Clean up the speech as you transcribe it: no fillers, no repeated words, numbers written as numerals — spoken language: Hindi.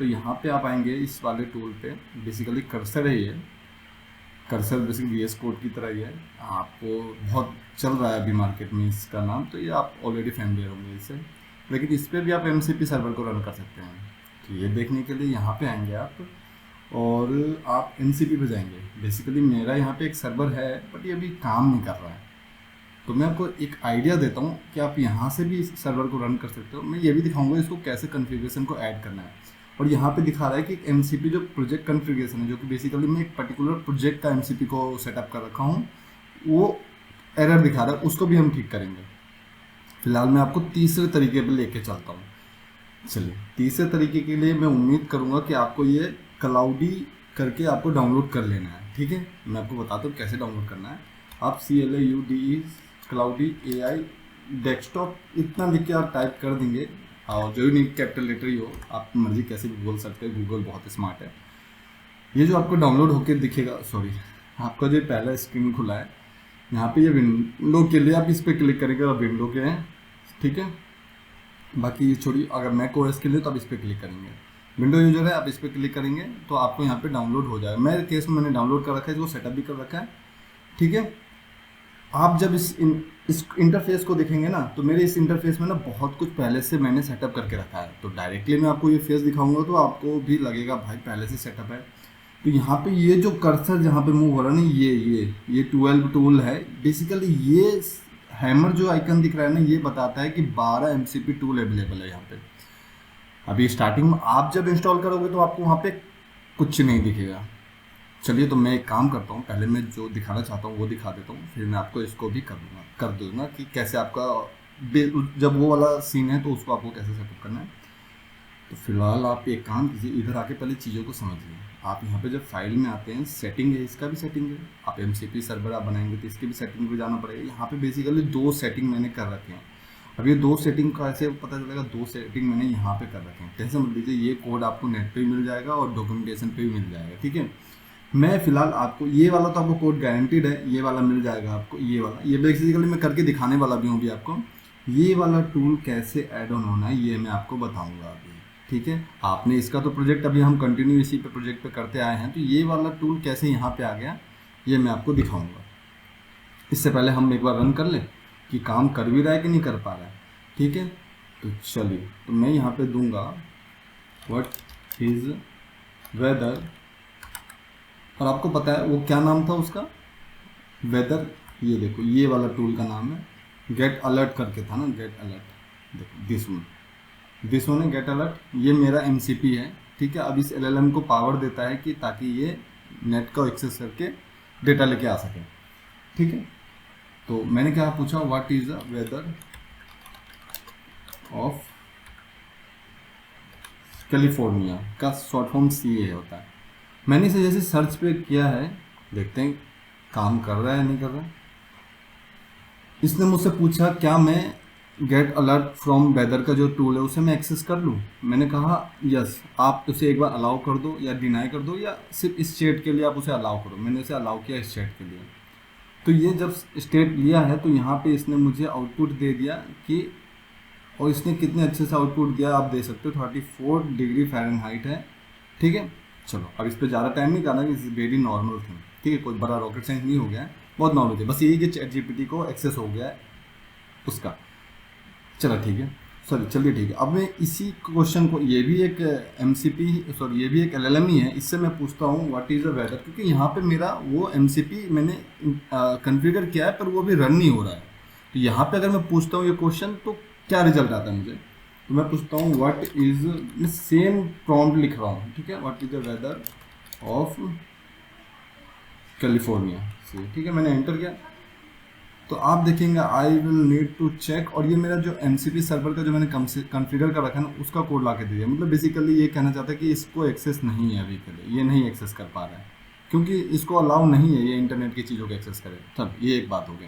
तो यहाँ पे आप आएंगे इस वाले टूल पे, बेसिकली कर्सर है ये, कर्सर बेसिकली VS कोड की तरह ही है, आपको बहुत चल रहा है अभी मार्केट में इसका नाम, तो ये आप ऑलरेडी फैमिलियर होंगे इससे। लेकिन इस पर भी आप MCP सर्वर को रन कर सकते हैं। तो ये देखने के लिए यहाँ पे आएंगे आप और आप MCP पे जाएंगे। बेसिकली मेरा यहाँ पे एक सर्वर है बट ये अभी काम नहीं कर रहा है, तो मैं आपको एक आइडिया देता हूँ कि आप यहाँ से भी इस सर्वर को रन कर सकते हो। मैं ये भी दिखाऊंगा इसको कैसे कॉन्फ़िगरेशन को ऐड करना है। और यहाँ पे दिखा रहा है कि MCP जो प्रोजेक्ट कॉन्फ़िगरेशन है, जो कि बेसिकली मैं एक पर्टिकुलर प्रोजेक्ट का MCP को सेटअप कर रखा हूँ, वो एरर दिखा रहा है, उसको भी हम ठीक करेंगे। फिलहाल मैं आपको तीसरे तरीके पे लेके चलता हूँ। चलिए, तीसरे तरीके के लिए मैं उम्मीद करूँगा कि आपको ये क्लाउडी करके आपको डाउनलोड कर लेना है। ठीक है, मैं आपको बताता हूँ कैसे डाउनलोड करना है। आप CLAUDE क्लाउडी AI डेस्कटॉप इतना लिख के आप टाइप कर देंगे, और जो भी नहीं कैपिटल लेटर ही हो, आप मर्जी कैसे भी बोल सकते हैं, गूगल बहुत स्मार्ट है। ये जो आपको डाउनलोड होके दिखेगा, सॉरी, आपका जो पहला स्क्रीन खुला है, यहाँ पे ये विंडो के लिए आप इस पर क्लिक करेंगे और विंडो के हैं, ठीक है। बाकी ये छोड़िए, अगर मैक OS के लिए तो आप इस पर क्लिक करेंगे, विंडो यूजर है आप इस पर क्लिक करेंगे तो आपको यहाँ पे डाउनलोड हो जाएगा। मेरे केस में मैंने डाउनलोड कर रखा है, इसको सेटअप भी कर रखा है, ठीक है। आप जब इस इंटरफेस को देखेंगे ना, तो मेरे इस इंटरफेस में ना बहुत कुछ पहले से मैंने सेटअप करके रखा है। तो डायरेक्टली मैं आपको ये फेस दिखाऊंगा तो आपको भी लगेगा भाई पहले से सेटअप है। तो यहाँ पे ये जो कर्सर जहाँ पे मूव हो रहा है ना, ये 12 टूल है। बेसिकली ये हैमर जो आइकन दिख रहा है ना, ये बताता है कि 12 MCP टूल अवेलेबल है यहाँ पे। अभी स्टार्टिंग में आप जब इंस्टॉल करोगे तो आपको वहाँ पे कुछ नहीं दिखेगा। चलिए, तो मैं एक काम करता हूँ, पहले मैं जो दिखाना चाहता हूँ वो दिखा देता हूँ, फिर मैं आपको इसको भी कर दूँगा कि कैसे आपका जब वो वाला सीन है तो उसको आपको कैसे सेटअप करना है। तो फिलहाल आप एक काम कीजिए, इधर आके पहले चीज़ों को समझिए। आप यहाँ पे जब फाइल में आते हैं, सेटिंग है, इसका भी सेटिंग है। आप MCP सर्वर आप बनाएंगे तो इसके भी सेटिंग पे जाना पड़ेगा। यहाँ पे बेसिकली 2 सेटिंग मैंने कर रखे हैं। अब ये 2 सेटिंग का ऐसे पता चलेगा, 2 सेटिंग मैंने यहाँ पे कर रखे हैं। टेंशन मत लीजिए, ये कोड आपको नेट पे भी मिल जाएगा और डॉक्यूमेंटेशन पे भी मिल जाएगा, ठीक है। मैं फिलहाल आपको ये वाला तो आपको कोड गारंटीड है, ये वाला मिल जाएगा आपको। ये वाला, ये बेसिकली मैं करके दिखाने वाला भी हूँ अभी आपको। ये वाला टूल कैसे ऐड ऑन होना है ये मैं आपको बताऊँगा अभी, ठीक है। आपने इसका तो प्रोजेक्ट अभी हम कंटिन्यू इसी पे प्रोजेक्ट पे करते आए हैं, तो ये वाला टूल कैसे यहाँ पे आ गया ये मैं आपको दिखाऊंगा। इससे पहले हम एक बार रन कर लें कि काम कर भी रहा है कि नहीं कर पा रहा है, ठीक है। तो चलिए, तो मैं यहाँ पे दूंगा व्हाट इज वेदर, और आपको पता है वो क्या नाम था उसका, वेदर। ये देखो, ये वाला टूल का नाम है गेट अलर्ट करके था ना, गेट अलर्ट। देखो दिस वन है गेट अलर्ट, ये मेरा MCP है, ठीक है। अब इस LLM को पावर देता है कि ताकि ये नेट का एक्सेस करके डेटा लेके आ सके, ठीक है। तो मैंने क्या पूछा, what is the weather of California, का शॉर्ट फॉर्म CA होता है। मैंने इसे जैसे सर्च पे किया है, देखते हैं काम कर रहा है नहीं कर रहा है। इसने मुझसे पूछा क्या मैं गेट अलर्ट फ्रॉम वेदर का जो टूल है उसे मैं एक्सेस कर लूँ। मैंने कहा यस, आप उसे एक बार अलाउ कर दो या डिनाई कर दो, या सिर्फ इस स्टेट के लिए आप उसे अलाउ करो। मैंने उसे अलाउ किया इस स्टेट के लिए। तो ये जब स्टेट लिया है तो यहाँ पे इसने मुझे आउटपुट दे दिया कि, और इसने कितने अच्छे से आउटपुट दिया आप दे सकते हो, 34 डिग्री फ़ारेनहाइट है, ठीक है। चलो, अब इस पर ज़्यादा टाइम नहीं करना, इस वेरी नॉर्मल थिंग, ठीक है। कोई बड़ा रॉकेट साइंस नहीं हो गया है, बहुत नॉर्मल है। बस यही कि ChatGPT को एक्सेस हो गया है उसका। चलो ठीक है, सॉरी, चलिए ठीक है। अब मैं इसी क्वेश्चन को, ये भी एक MCP, सॉरी ये भी एक LLM ही है, इससे मैं पूछता हूँ व्हाट इज़ द वेदर, क्योंकि यहाँ पे मेरा वो MCP मैंने कॉन्फ़िगर किया है पर वो अभी रन नहीं हो रहा है। तो यहाँ पे अगर मैं पूछता हूँ ये क्वेश्चन तो क्या रिजल्ट आता है मुझे, तो मैं पूछता हूँ व्हाट इज़, मैं सेम प्रॉम्प्ट लिख रहा हूँ, ठीक है, what is the weather of California, ठीक है। मैंने एंटर किया तो आप देखेंगे I will need to check, और ये मेरा जो MCP सर्वर का जो मैंने कॉन्फ़िगर कर रखा है ना, उसका कोड ला के दे दिया। मतलब बेसिकली ये कहना चाहता है कि इसको एक्सेस नहीं है अभी के लिए, ये नहीं एक्सेस कर पा रहा है क्योंकि इसको अलाउ नहीं है ये इंटरनेट की चीज़ों को एक्सेस करे। तब ये एक बात हो गई।